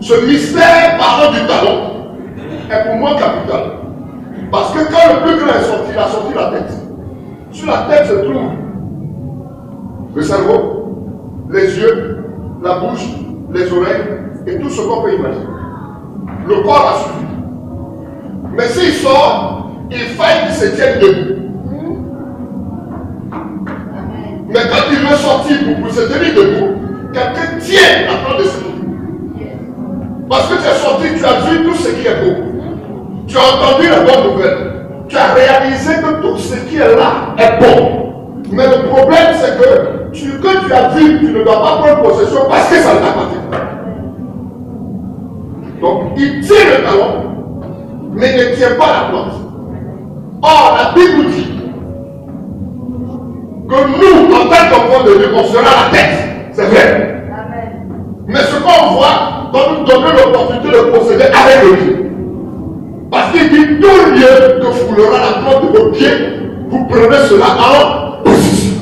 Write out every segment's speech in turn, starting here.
Ce mystère parlant du talent est pour moi capital. Parce que quand le plus grand est sorti, il a sorti la tête. Sur la tête se trouve le cerveau, les yeux, la bouche, les oreilles et tout ce qu'on peut imaginer. Le corps a suivi. Mais s'il sort, il faille qu'il se tienne debout. Mais quand il veut sortir pour se tenir debout, quelqu'un tient la main de ses pieds. Parce que tu es sorti, tu as vu tout ce qui est beau. Tu as entendu la bonne nouvelle. Tu as réalisé que tout ce qui est là est bon. Mais le problème, c'est que tu as vu, tu ne dois pas prendre possession parce que ça ne t'appartient pas. Donc, il tient le talon, mais ne tient pas la plante. Or, la Bible nous dit que nous, en tant qu'enfants de Dieu, on sera la tête. C'est vrai. Amen. Mais ce qu'on voit doit nous donner l'opportunité de procéder avec le Dieu. Parce qu'il dit tout lieu que foulera la plante de vos pieds, vous prenez cela en position.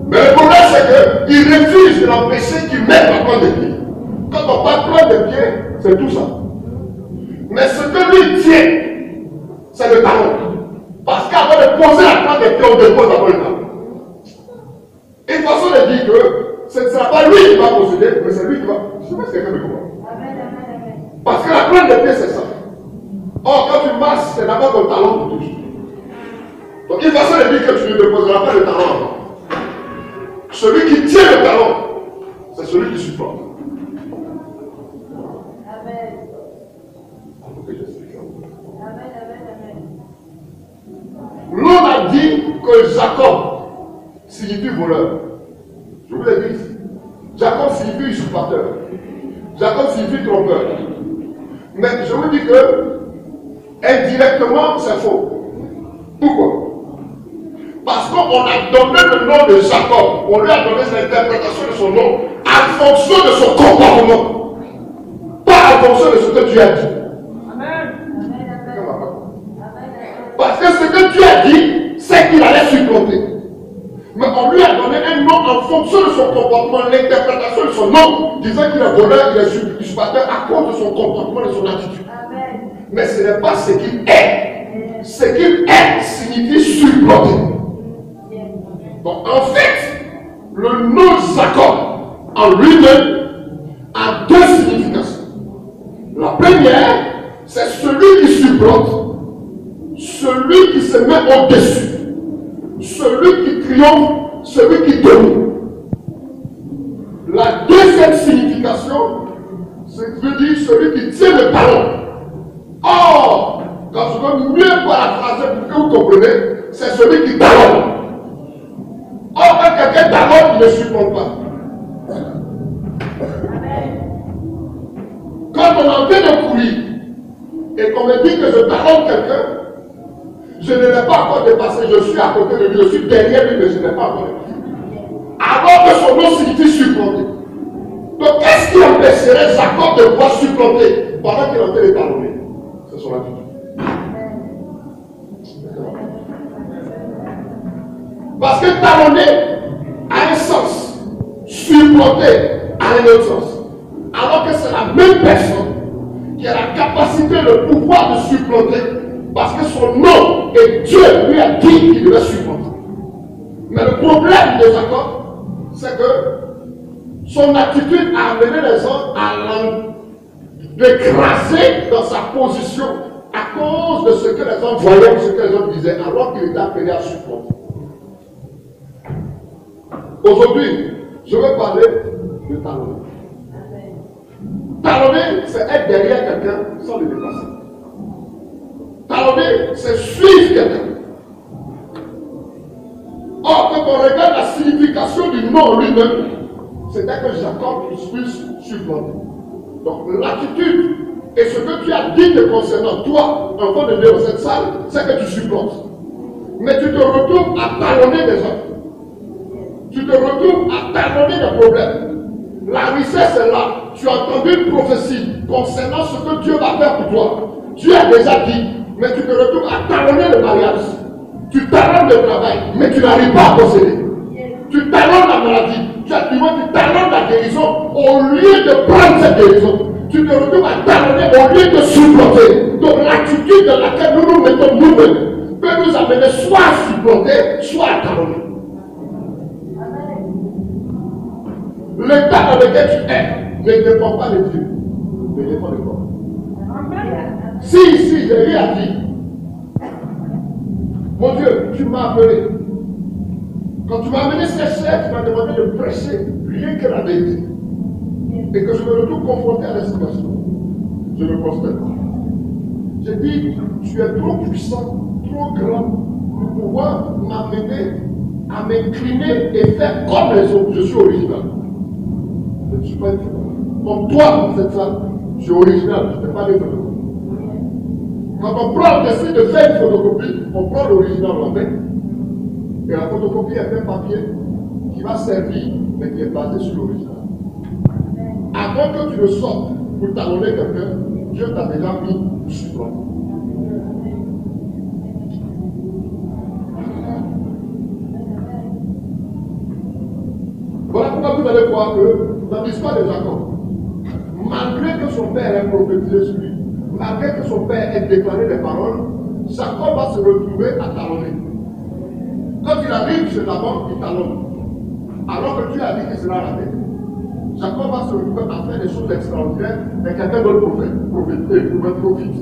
Mais le problème, c'est qu'il refuse de l'empêcher qu'il mette la plante de pied. Quand on parle plante de pied, c'est tout ça. Mais ce que lui tient, c'est le talon. Parce qu'avant de poser la plante de pied, on dépose d'abord le talon. Une façon de dire que ce ne sera pas lui qui va procéder, mais c'est lui qui va. Je ne sais pas si quelqu'un me comprend. Parce que la plante de pied, c'est ça. Or, quand tu marches, c'est d'abord ton talon qui touche. Donc, une façon de dire que tu ne déposeras pas le talon avant. Celui qui tient le talon, c'est celui qui supporte. Amen. L'on a dit que Jacob signifie voleur. Je vous l'ai dit ici. Jacob signifie usurpateur. Jacob signifie trompeur. Mais je vous dis que indirectement, c'est faux. Pourquoi? Parce qu'on a donné le nom de Jacob, on lui a donné l'interprétation de son nom en fonction de son comportement, pas en fonction de ce que Dieu a dit. Amen. Parce que ce que Dieu a dit, c'est qu'il allait supplanter. Mais on lui a donné un nom en fonction de son comportement, l'interprétation de son nom, disant qu'il est voleur, il est usurpateur à cause de son comportement et de son attitude. Amen. Mais ce n'est pas ce qu'il est. Ce qu'il est signifie supplanter. Donc en fait, le nom Jacob en lui-même a deux significations. La première, c'est celui qui supplante, celui qui se met au-dessus, celui qui triomphe, celui qui domine. La deuxième signification, c'est que veut dire celui qui tient le talon. Or, quand je veux mieux paraphraser pour que vous compreniez, c'est celui qui talonne. Or, quand quelqu'un talonne, il ne supporte pas. Quand on est en train de courir et qu'on me dit que je talonne quelqu'un, je ne l'ai pas encore dépassé, je suis à côté de lui, je suis derrière lui, mais je ne l'ai pas encore dépassé. Alors que son nom signifie supplanter. Donc, qu'est-ce qui empêcherait Jacob de pouvoir supplanter pendant qu'il est en train de talonner? C'est son attitude. Parce que talonner a un sens, supplanter a un autre sens. Alors que c'est la même personne qui a la capacité, le pouvoir de supplanter, parce que son nom et Dieu lui a dit qu'il devait supplanter. Mais le problème de Jacob, c'est que son attitude a amené les gens à l'écraser dans sa position à cause de ce que les gens voyaient, ce que les gens disaient, alors qu'il était appelé à supplanter. Aujourd'hui, je veux parler de talonner. Talonner, c'est être derrière quelqu'un sans le dépasser. Talonner, c'est suivre quelqu'un. Or, quand on regarde la signification du nom lui-même, c'était que Jacob puisse supplanter. Donc, l'attitude et ce que tu as dit te concernant, toi, enfant de Dieu dans cette salle, c'est que tu supplantes. Mais tu te retrouves à talonner des gens. Tu te retrouves à talonner des problèmes. La richesse est là. Tu as entendu une prophétie concernant ce que Dieu va faire pour toi. Dieu a déjà dit, mais tu te retrouves à talonner le mariage. Tu talonnes le travail, mais tu n'arrives pas à posséder. Tu talonnes la maladie, tu talonnes la guérison. Au lieu de prendre cette guérison, tu te retrouves à talonner au lieu de supplanter. Donc l'attitude dans laquelle nous nous mettons nous-mêmes peut nous amener soit à supplanter, soit à talonner. L'état dans lequel tu es ne dépend pas de Dieu, mais dépend de toi. Si ici, j'ai rien à dire, mon Dieu, tu m'as appelé. Quand tu m'as amené ces chefs, tu m'as demandé de prêcher rien que la vérité. Et que je me retrouve confronté à la situation. Je me constate. J'ai dit, tu es trop puissant, trop grand pour pouvoir m'amener à m'incliner et faire comme les autres. Je suis original. Je ne suis pas une photocopie. Comme toi, cette femme, je suis original, je ne fais pas des photocopies. Quand on décide de faire une photocopie, on prend l'original en main. Et la photocopie est un papier qui va servir, mais qui est basé sur l'original. Avant que tu ne sortes pour talonner quelqu'un, Dieu t'a déjà mis sur toi. Voilà pourquoi vous allez voir que dans l'histoire de Jacob, malgré que son père ait prophétisé sur lui, malgré que son père ait déclaré des paroles, Jacob va se retrouver à talonner. Quand il arrive chez Laban, il talonne. Alors que Dieu a dit qu'il sera la tête. Jacob va se retrouver à faire des choses extraordinaires, mais quelqu'un d'autre profite.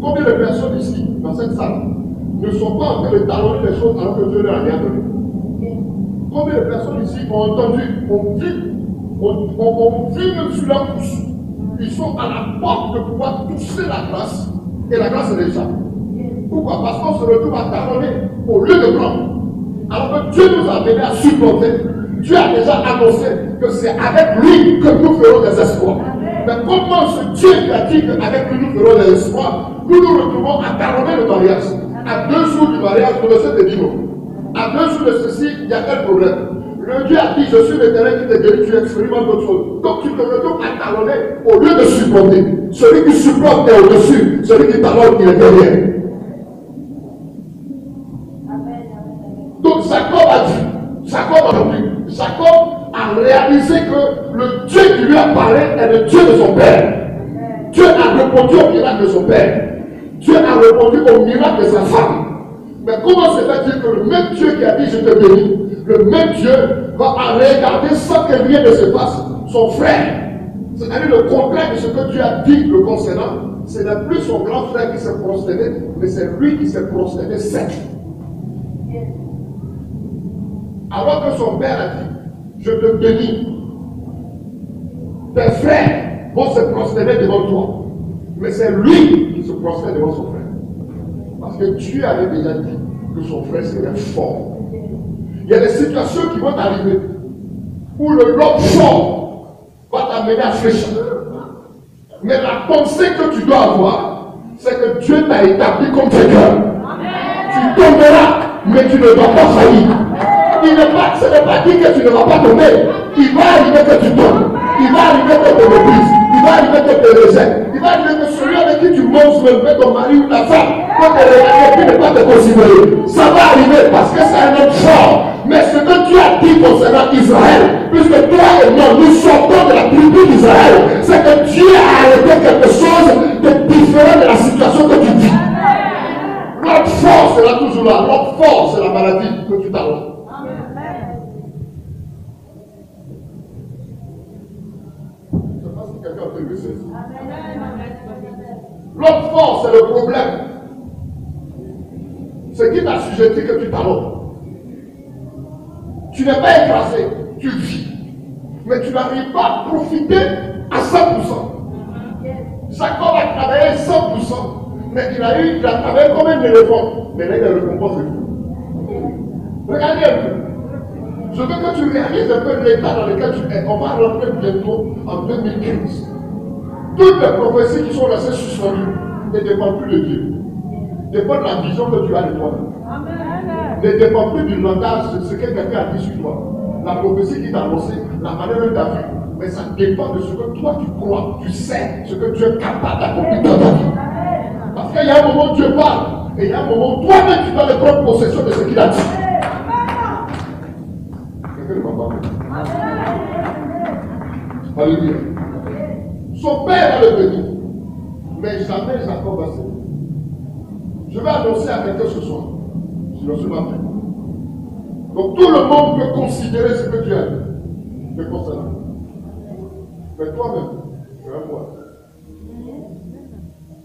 Combien de personnes ici, dans cette salle, ne sont pas en train de talonner les choses alors que Dieu leur a rien donné? Combien de personnes ici ont entendu, ont vu même sur leur pouce? Ils sont à la porte de pouvoir toucher la grâce, et la grâce est déjà. Pourquoi? Parce qu'on se retrouve à talonner au lieu de prendre. Alors que Dieu nous a amené à supporter. Dieu a déjà annoncé que c'est avec lui que nous ferons des espoirs. Mais comment ce Dieu qui a dit qu'avec lui nous ferons des espoirs, nous nous retrouvons à talonner le mariage? À 2 jours du mariage, le monsieur te dit non. À 2 jours de ceci, il y a quel problème? Le Dieu a dit, je suis l'éternel qui te guérit, tu expérimentes d'autres choses. Donc tu te retrouves à talonner au lieu de supporter. Celui qui supporte est au-dessus, celui qui talonne, il est derrière. Donc Jacob a dit, Jacob a réalisé que le Dieu qui lui a parlé est le Dieu de son père. Dieu a répondu au miracle de son père. Dieu a répondu au miracle de sa femme. Mais comment se fait-il que le même Dieu qui a dit je te bénis, le même Dieu va regarder sans que rien ne se passe son frère? C'est-à-dire le contraire de ce que Dieu a dit le concernant. Ce n'est plus son grand frère qui s'est prosterné, mais c'est lui qui s'est prosterné sec. Alors que son père a dit, je te bénis. Tes frères vont se prosterner devant toi. Mais c'est lui qui se prosterne devant son frère. Parce que Dieu avait déjà dit que son frère serait fort. Il y a des situations qui vont arriver où l'homme fort va t'amener à fléchir. Mais la pensée que tu dois avoir, c'est que Dieu t'a établi comme quelqu'un. Tu tomberas, mais tu ne vas pas faillir. Ce n'est pas dit que tu ne vas pas tomber. Il va arriver que tu tombes. Il va arriver que tu te méprises. Il va arriver que tu te rejettes. Il va arriver que celui avec qui tu manges, même ton mari ou ta femme, peut te regarder et ne pas te considérer. Ça va arriver parce que c'est un homme fort. Mais ce que tu as dit concernant Israël, puisque toi et moi, nous sortons de la tribu d'Israël, c'est que Dieu a arrêté quelque chose de différent de la situation que tu vis. L'autre force sera toujours là. L'autre force, c'est la maladie que tu t'as. L'autre force, c'est le problème. Ce qui t'a sujeté que tu talonnes. Tu n'es pas écrasé, tu vis. Mais tu n'arrives pas à profiter à 100%. Jacob a travaillé 100%, mais il a travaillé comme un éléphant. Mais là, il a récompense de tout. Regardez un peu. Je veux que tu réalises un peu l'état dans lequel tu es. On va rentrer bientôt en 2015. Toutes les prophéties qui sont restées suspendues ne dépendent plus de Dieu. Dépendent de la vision que tu as de toi. Ne dépendent plus du langage de ce que quelqu'un a dit sur toi. La prophétie qui t'a annoncé, la manière dont tu as vu. Mais ça dépend de ce que toi tu crois, tu sais, ce que Dieu est capable d'accomplir dans ta vie. Parce qu'il y a un moment où Dieu parle, et il y a un moment où toi-même tu dois prendre possession de ce qu'il a dit. Alléluia. Son père va le bénir. Mais jamais Jacob va s'aimer. Je vais annoncer à quelqu'un ce soir. Je ne suis pas fait. Donc tout le monde peut considérer ce que tu as dit. C'est pour cela. Mais toi-même, tu es un moi.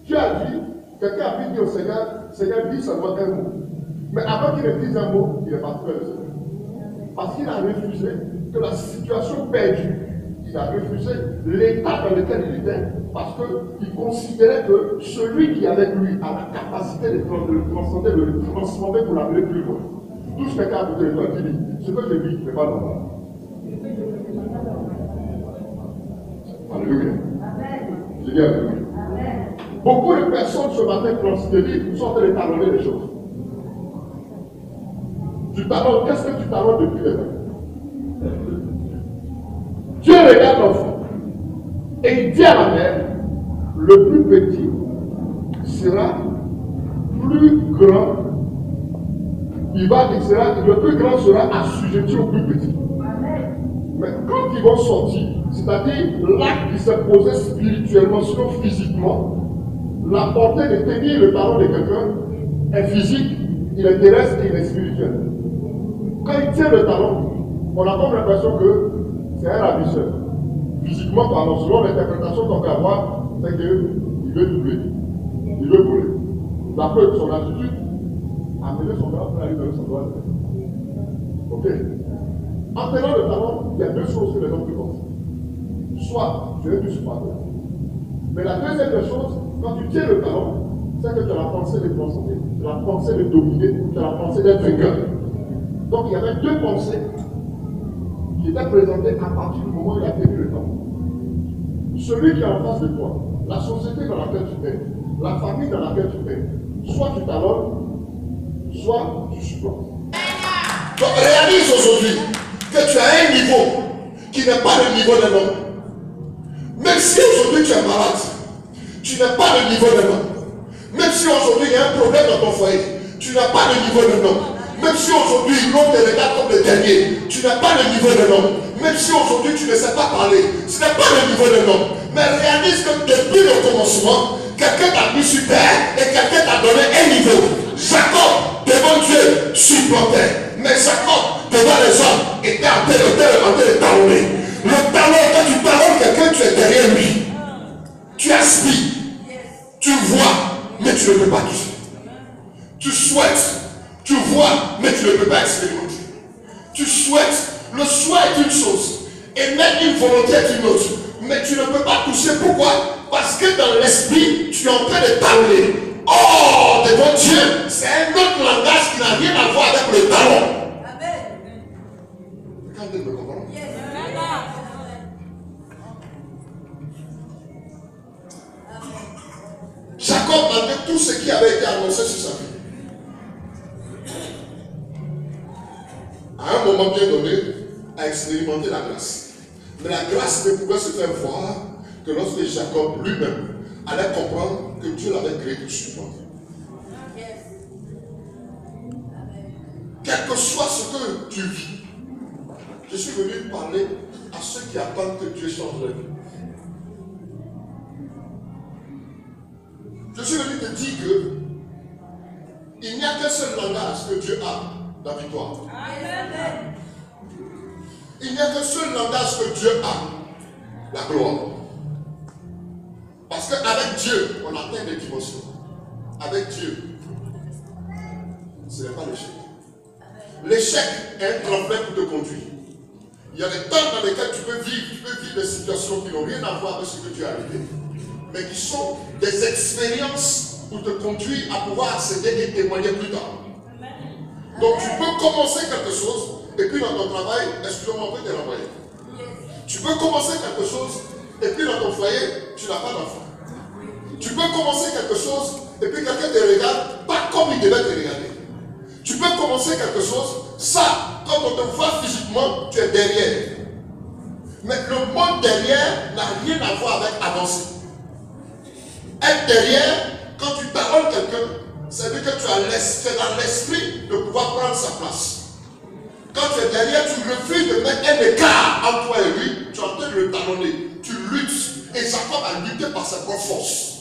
Tu as dit, quelqu'un a pu dire au Seigneur, Seigneur dit seulement un mot. Mais avant qu'il ne dise un mot, il est parti vers le Seigneur. Parce qu'il a refusé que la situation perdue, il a refusé l'état dans lequel il était, parce qu'il considérait que celui qui est avec lui a la capacité de le transcender, de le transformer pour l'amener plus loin. Tout ce quelqu'un a côté de toi qui dit, ce que je vis n'est pas normal. Alléluia. Je dis alléluia. Beaucoup de personnes ce matin sont en train de talonner les choses. Tu talonnes, qu'est-ce que tu talonnes depuis les temps? Dieu regarde l'enfant et il dit à la mère, le plus petit sera plus grand. Le plus grand sera assujetti au plus petit. Mais quand ils vont sortir, c'est-à-dire l'acte qui s'est posé spirituellement, sinon physiquement, la portée de tenir le talon de quelqu'un est physique, il est terrestre et il est spirituel. Quand il tient le talon, on a comme l'impression que c'est un ravisseur. Physiquement parlant, selon l'interprétation qu'on peut avoir, c'est qu'il veut doubler. Il veut voler. D'après son attitude, amener son bras pour aller donner son doigt. Ok. En tenant le talon, il y a deux choses que les hommes pensent. Soit tu es du supérieur. Mais la deuxième des choses, quand tu tiens le talon, c'est que tu as la pensée de transcender, tu as la pensée de dominer, tu as la pensée d'être vainqueur. Donc il y avait deux pensées qui étaient présentées à partir du moment où il a tenu le talon. Celui qui est en face de toi, la société dans laquelle tu es, la famille dans laquelle tu es, soit tu talonnes, soit tu supplantes. Donc réalise aujourd'hui que tu as un niveau qui n'est pas le niveau d'un homme. Même si aujourd'hui tu es malade, tu n'as pas le niveau d'un homme. Même si aujourd'hui il y a un problème dans ton foyer, tu n'as pas le niveau d'un homme. Même si aujourd'hui l'on te regarde comme le dernier, tu n'as pas le niveau d'un homme. Même si aujourd'hui tu ne sais pas parler, ce n'est pas le niveau d'un homme. Mais réalise que depuis le commencement, quelqu'un t'a mis sur terre et quelqu'un t'a donné un niveau. Jacob, devant Dieu, supplantait. Mais Jacob, devant les hommes, était en train de talonner. Le talon, quand tu talonnes quelqu'un, tu es derrière lui. Tu aspires, tu vois, mais tu ne peux pas toucher. Tu souhaites, tu vois, mais tu ne peux pas expérimenter. Tu souhaites, le souhait est une chose, et même une volonté est une autre. Mais tu ne peux pas toucher. Pourquoi? Parce que dans l'esprit, tu es en train de talonner. Oh, devant Dieu, c'est un autre langage qui n'a rien à voir avec le talon. Regardez le comprendre. Jacob, malgré tout ce qui avait été annoncé sur sa vie, à un moment bien donné, a expérimenté la grâce. Mais la grâce ne pouvait se faire voir que lorsque Jacob lui-même allait comprendre que Dieu l'avait créé pour supplanter. Quel que soit ce que tu vis, je suis venu parler à ceux qui attendent que Dieu change leur vie. Je suis venu te dire que il n'y a qu'un seul langage que Dieu a, la victoire. Amen. Il n'y a qu'un seul langage que Dieu a, la gloire. Parce qu'avec Dieu, on atteint des dimensions. Avec Dieu, ce n'est pas l'échec. L'échec est un tremplin pour te conduire. Il y a des temps dans lesquels tu peux vivre des situations qui n'ont rien à voir avec ce que tu as arrivé, mais qui sont des expériences pour te conduire à pouvoir accéder et témoigner plus tard. Donc tu peux commencer quelque chose, et puis dans ton travail, excusez-moi, on peut te renvoyer. Tu peux commencer quelque chose, et puis dans ton foyer, tu n'as pas d'enfant. Tu peux commencer quelque chose, et puis quelqu'un te regarde, pas comme il devait te regarder. Tu peux commencer quelque chose, ça, quand on te voit physiquement, tu es derrière. Mais le mot derrière n'a rien à voir avec avancer. Être derrière, quand tu talonnes quelqu'un, ça veut dire que tu es dans l'esprit de pouvoir prendre sa place. Quand tu es derrière, tu refuses de mettre un écart entre toi et lui, tu es en train de le talonner. Tu luttes. Et Jacob a lutté par ses propres forces.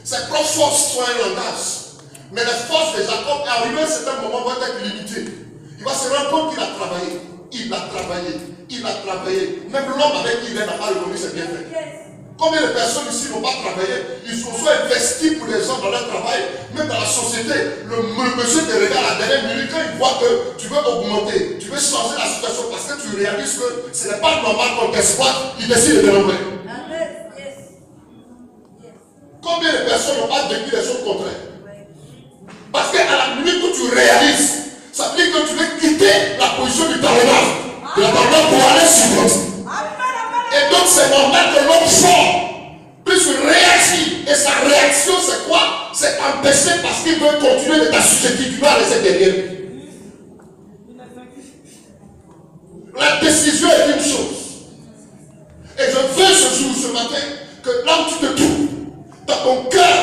Ses propres forces sont un langage. Mais les forces de Jacob, arrivé à un certain moment, vont être limitées. Il va se rendre compte qu'il a travaillé. Il a travaillé. Il a travaillé. Même l'homme avec qui il est n'a pas reconnu ses bienfaits. Combien de personnes ici n'ont pas travaillé? Ils sont soit investis pour les gens dans leur travail, même dans la société. Le monsieur te regarde à la dernière minute quand il voit que tu veux augmenter, tu veux changer la situation parce que tu réalises que ce n'est pas normal qu'on t'exploite, il décide de te l'envoyer. Combien de personnes n'ont pas vécu des choses contraires? Parce qu'à la minute où tu réalises, ça veut dire que tu veux quitter la position du tabernacle, de la tabernacle pour aller sur l'autre. Et donc c'est normal que l'homme fort puisse réagir. Et sa réaction c'est quoi? C'est empêcher parce qu'il veut continuer de t'assujettir. Tu dois laisser derrière lui. La décision est une chose. Et je veux ce jour, ce matin, que là où tu te trouves, dans ton cœur,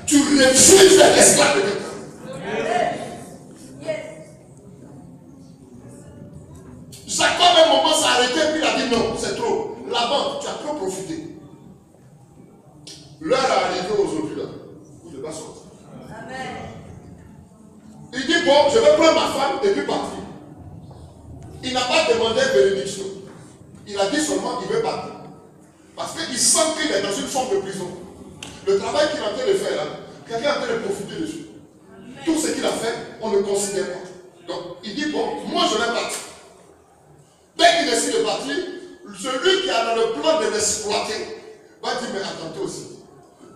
tu refuses d'être esclave de quelqu'un. Jacob à un moment s'est arrêté puis il a dit non, c'est trop. Là-bas, tu as trop profité. L'heure est arrivée aujourd'hui là, où je vais sortir. Amen. Il dit bon, je vais prendre ma femme et puis partir. Il n'a pas demandé bénédiction. Il a dit seulement qu'il veut partir. Parce qu'il sent qu'il est dans une forme de prison. Le travail qu'il est en train de faire là, quelqu'un est en train de profiter dessus. Tout ce qu'il a fait, on ne considère pas. Donc, il dit bon, moi je vais partir. Dès qu'il décide de partir, celui qui a dans le plan de l'exploiter va dire mais attends toi aussi,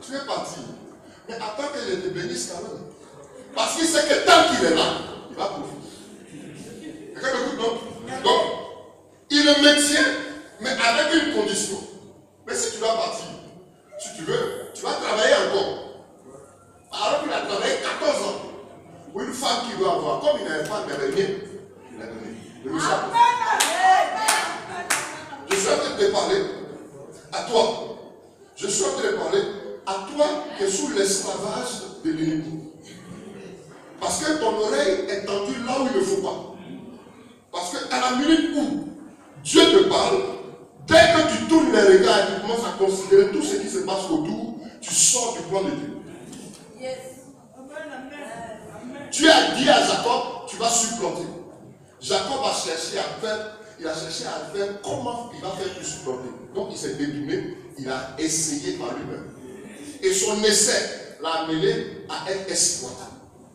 tu es parti. Mais attends que je te bénisse quand même. Parce qu'il sait que tant qu'il est là, il va profiter. Quelqu'un m'écoute, non? Donc, il le maintient, mais avec une condition. Mais si tu vas partir, si tu veux, tu vas travailler encore. Alors qu'il a travaillé 14 ans pour une femme qui veut avoir, comme il n'avait pas de rien, il a donné. Je suis en train de te parler à toi. Je suis en train de parler à toi qui es sous l'esclavage de l'ennemi. Parce que ton oreille est tendue là où il ne faut pas. Parce qu'à la minute où Dieu te parle, dès que tu tournes les regards et tu commences à considérer tout ce qui se passe autour, tu sors du plan de Dieu. Yes. Tu as dit à Jacob, tu vas supplanter. Jacob a cherché à faire comment il va faire pour supplanter. Donc il s'est détourné, il a essayé par lui-même. Et son essai l'a amené à être exploité.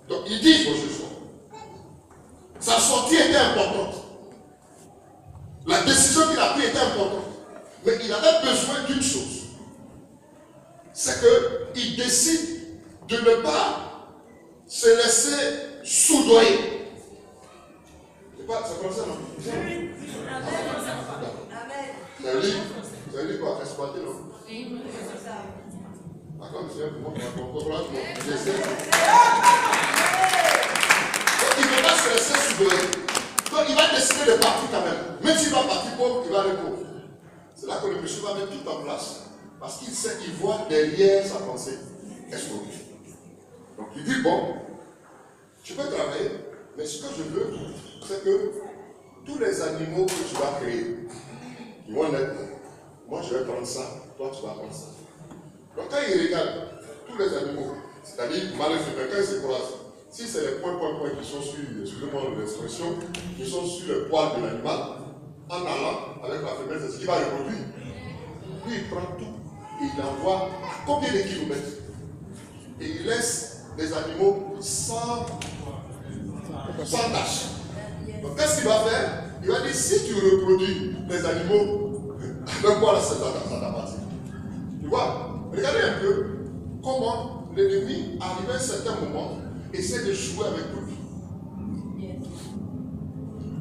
Donc il dit il faut que je sois. Sa sortie était importante. La décision qu'il a prise était importante. Mais il avait besoin d'une chose. C'est qu'il décide de ne pas se laisser soudoyer. C'est comme ça, non? Oui. Ça veut dire quoi? Exploiter, non? Oui. D'accord, monsieur, pour moi, mon courage, il ne peut pas se laisser soudoyer. Donc, il va décider de partir quand même. Même s'il va partir pauvre, il va aller pauvre. C'est là que le monsieur va mettre tout en place. Parce qu'il sait qu'il voit derrière sa pensée. Exploiter. Donc, il dit bon, tu peux travailler, mais ce que je veux, c'est que tous les animaux que tu vas créer, ils vont naître. Moi, je vais prendre ça, toi, tu vas prendre ça. Donc, quand il regarde tous les animaux, c'est-à-dire, malheureusement, quand il se croise, si c'est les points qui sont sur, excusez-moi l'expression, qui sont sur le poil de l'animal, en allant avec la femelle, c'est ce qui va reproduire. Lui, il prend tout et il envoie à combien de kilomètres. Et il laisse des animaux sans tâche. Donc, qu'est-ce qu'il va faire? Il va dire, si tu reproduis les animaux, avec quoi ça t'appartient? Tu vois? Regardez un peu comment l'ennemi, arrivé à un certain moment, essaie de jouer avec lui.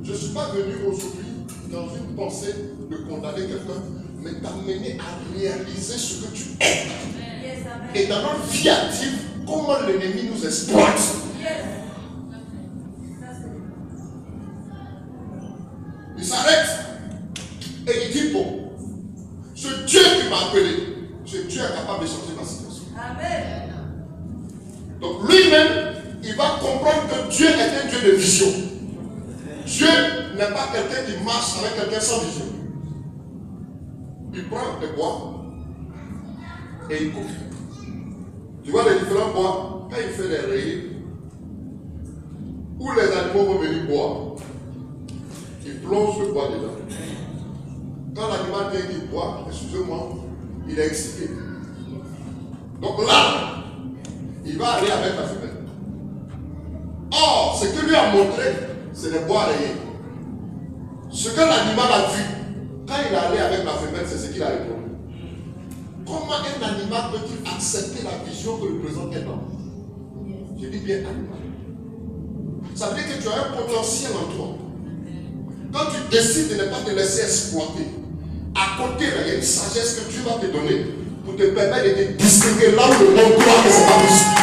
Je ne suis pas venu aujourd'hui dans une pensée de condamner quelqu'un, mais t'amener à réaliser ce que tu es. Et dans notre vie active, comment l'ennemi nous exploite. Il s'arrête et il dit bon, ce Dieu qui m'a appelé, ce Dieu est capable de changer ma situation. Amen. Donc lui-même, il va comprendre que Dieu est un Dieu de vision. Dieu n'est pas quelqu'un qui marche avec quelqu'un sans vision. Il prend le bois, et il coupe. Tu vois les différents bois, quand il fait les rayures, où les animaux vont venir boire, il plonge le bois dedans. Quand l'animal vient qu'il boit, excusez-moi, il est excité. Donc là, il va aller avec la femelle. Or, ce que lui a montré, c'est les bois rayés. Ce que l'animal a vu, quand il est allé avec la femelle, c'est ce qu'il a répondu. Comment un animal peut-il accepter la vision que lui présente un homme? Je dis bien animal. Ça veut dire que tu as un potentiel en toi. Quand tu décides de ne pas te laisser exploiter, à côté, il y a une sagesse que Dieu va te donner pour te permettre de te distinguer là où le monde croit que ce n'est pas possible.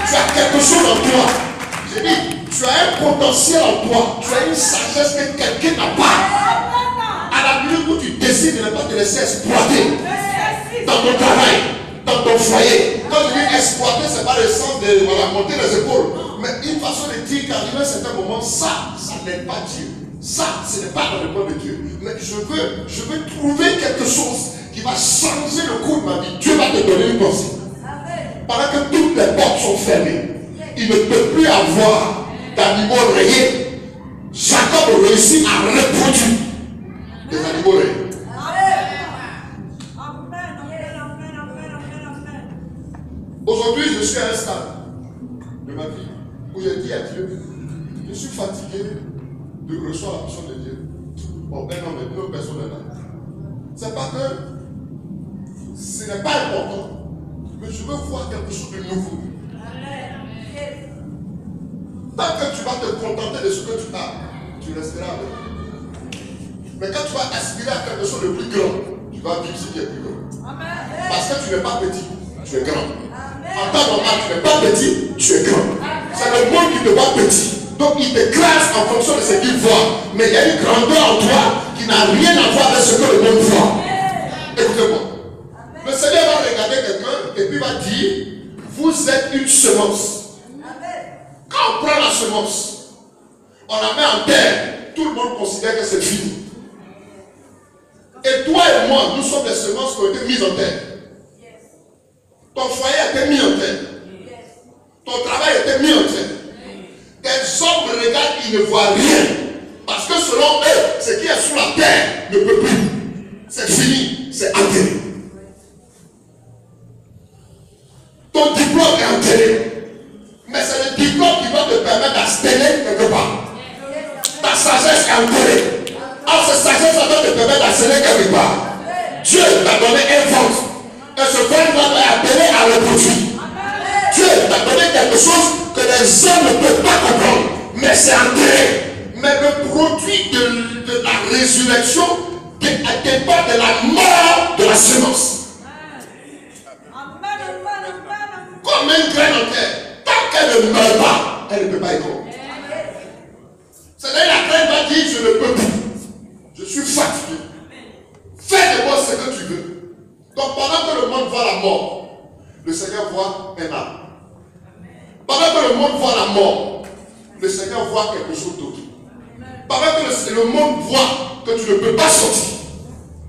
Tu as quelque chose en toi. J'ai dit, tu as un potentiel en toi. Tu as une sagesse que quelqu'un n'a pas. À la minute où tu décides de ne pas te laisser exploiter dans ton travail, dans ton foyer. Quand je dis exploiter, ce n'est pas le sens de monter les épaules. Mais une façon de dire qu'arrivé à un certain moment, ça n'est pas Dieu. Ça, ce n'est pas dans le plan de Dieu. Mais je veux trouver quelque chose qui va changer le cours de ma vie. Dieu va te donner une pensée. Pendant que toutes les portes sont fermées, il ne peut plus avoir d'animaux rayés. Jacob réussit à reproduire des animaux rayés. Aujourd'hui, je suis à un stade de ma vie où j'ai dit à Dieu, je suis fatigué de recevoir la puissance de Dieu. Bon, un homme et deux personnes là. C'est pas que ce n'est pas important, mais je veux voir quelque chose de nouveau. Tant que tu vas te contenter de ce que tu as, tu resteras avec. Mais quand tu vas aspirer à quelque chose de plus grand, tu vas vivre ce qui est plus grand. Parce que tu n'es pas petit, tu es grand. En temps normal, tu n'es pas petit, tu es grand. C'est le monde qui te voit petit. Donc il te classe en fonction de ce qu'il voit. Mais il y a une grandeur en toi qui n'a rien à voir avec ce que le monde voit. Écoutez-moi. Le Seigneur va regarder quelqu'un et puis va dire, vous êtes une semence. Quand on prend la semence, on la met en terre, tout le monde considère que c'est fini. Et toi et moi, nous sommes des semences qui ont été mises en terre. Ton foyer a été mis en terre. Ton travail a été mis en terre. Des hommes regardent, ils ne voient rien. Parce que selon eux, ce qui est sous la terre ne peut plus. C'est fini, c'est enterré. Ton diplôme est enterré. Mais c'est le diplôme qui va te permettre d'asteller quelque part. Ta sagesse est enterrée. Alors cette sagesse va te permettre d'asteller quelque part. Dieu t'a donné un ventre. Et ce ventre-là est appelé à reproduire. Dieu t'a donné quelque chose que les hommes ne peuvent pas comprendre. Mais c'est enterré. Mais le produit de la résurrection dépend de la mort de la semence. Comme une graine en terre. Tant qu'elle ne meurt pas, elle ne peut pas être grande. C'est-à-dire la graine va dire, je ne peux plus. Je suis fatigué. Fais de moi ce que tu veux. Donc pendant que le monde voit la mort, le Seigneur voit un arbre. Pendant que le monde voit la mort, le Seigneur voit quelque chose d'autre. Pendant que le monde voit que tu ne peux pas sortir,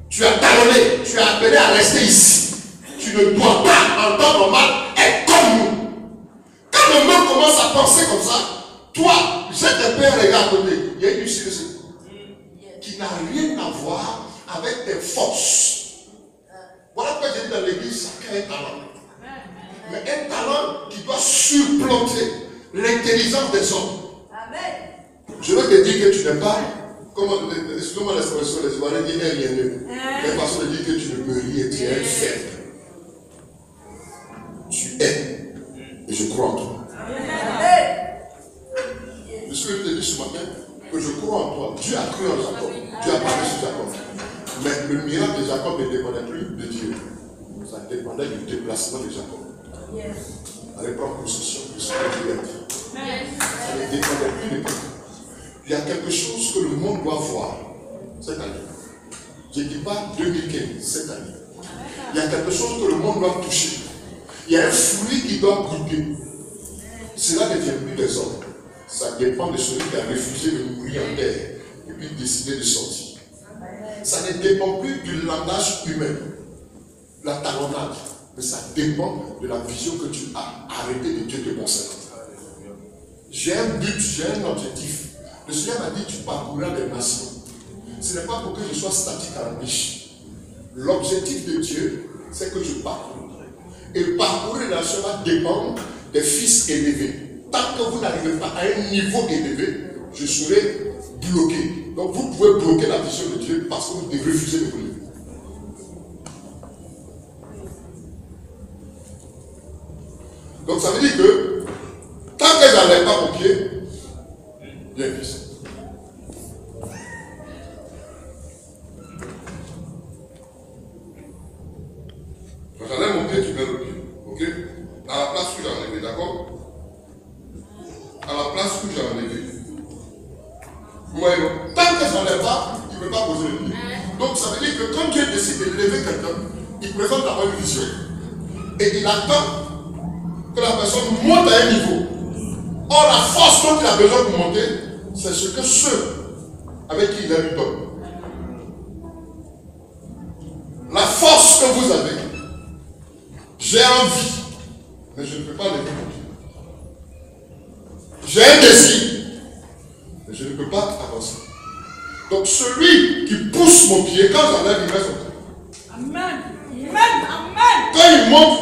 tu as talonné, tu es appelé à rester ici. Tu ne dois pas, en temps normal, être comme nous. Quand le monde commence à penser comme ça, toi, jette un peu un regard à côté. Il y a une issue qui n'a rien à voir avec tes forces. Voilà pourquoi j'ai dit dans l'église, chacun a un talent. Mais un talent qui doit supplanter l'intelligence des hommes. Je veux te dire que tu n'es pas, excuse-moi l'expression, les Ivoiriens disent un lienneux. Mais façon de dire que tu ne peux rien, tu es un faible. Tu es. Et je crois en toi. Je suis venu te dire ce matin que je crois en toi. Dieu a cru en Jacob. Dieu a parlé sur Jacob. Mais le miracle de Jacob ne dépendait plus de Dieu. Ça dépendait du déplacement de Jacob. Allez prendre possession de ce que Dieu a dit. Ça ne dépendait plus de Dieu. Il y a quelque chose que le monde doit voir cette année. Je ne dis pas 2015, cette année. Il y a quelque chose que le monde doit toucher. Il y a un fruit qui doit goûter. Cela ne vient plus des hommes. Ça dépend de celui qui a refusé de mourir en terre et puis décidé de sortir. Ça ne dépend plus du langage humain. la talonnade. Mais ça dépend de la vision que tu as arrêtée de Dieu te concernant. J'ai un but, j'ai un objectif. Le Seigneur m'a dit, tu parcourras des nations. Ce n'est pas pour que je sois statique à la niche. L'objectif de Dieu, c'est que je parcours. Et parcourir les nations va dépendre des fils élevés. Tant que vous n'arrivez pas à un niveau élevé, je serai bloqué. Donc vous pouvez bloquer la vision de Dieu parce que vous devez refuser de vous lever. Donc ça veut dire que tant que je n'enlève pas mon pied, bien fils. Quand j'enlève mon pied, tu mets le pied. Ok? À la place où j'ai enlevé, d'accord? À la place où j'ai enlevé. Vous voyez, tant que je n'enlève pas, il ne peut pas poser le pied. Donc ça veut dire que quand Dieu décide de lever quelqu'un, il présente d'abord une vision. Et il attend que la personne monte à un niveau. Or, la force dont il a besoin de monter, c'est ce que ceux avec qui il a lui donne. La force que vous avez, j'ai envie, mais je ne peux pas lever mon pied. J'ai un désir, mais je ne peux pas avancer. Donc, celui qui pousse mon pied, quand j'enlève, il reste son pied. Amen. Amen. Amen. Quand il monte,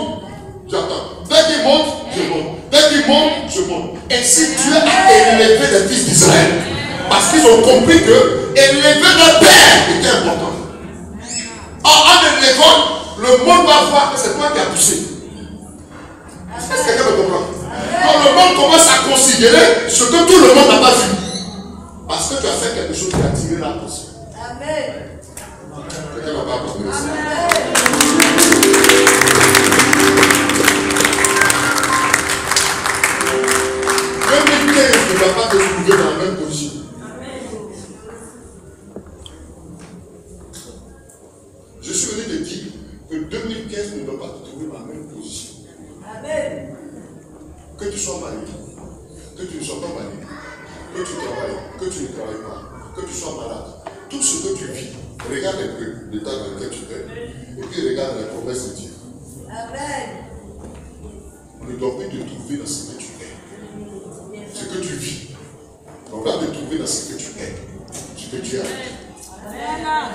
j'attends. Dès qu'il monte, je monte. Dès qu'il monte, je monte. Ainsi, Dieu a élevé les fils d'Israël. Parce qu'ils ont compris que élever le Père était important. Or, en élevant, le monde va voir que c'est toi qui as poussé. Est-ce que quelqu'un me comprend? Donc, le monde commence à considérer ce que tout le monde n'a pas vu. Parce que tu as fait quelque chose qui a tiré l'attention. Amen. Quelqu'un ne va pas comprendre ça. 2015 ne va pas te trouver dans la même position. Je suis venu te dire que 2015 ne va pas te trouver dans la même position. Amen. Que tu sois marié, que tu ne sois pas marié, que tu travailles, que tu ne travailles pas, que tu sois malade, tout ce que tu vis, regarde un peu l'état dans lequel tu es, et puis regarde la promesse de Dieu. Amen. On ne doit plus te trouver dans ce que tu es. Ce que tu vis, on va te trouver dans ce que tu es, ce que tu as. Amen.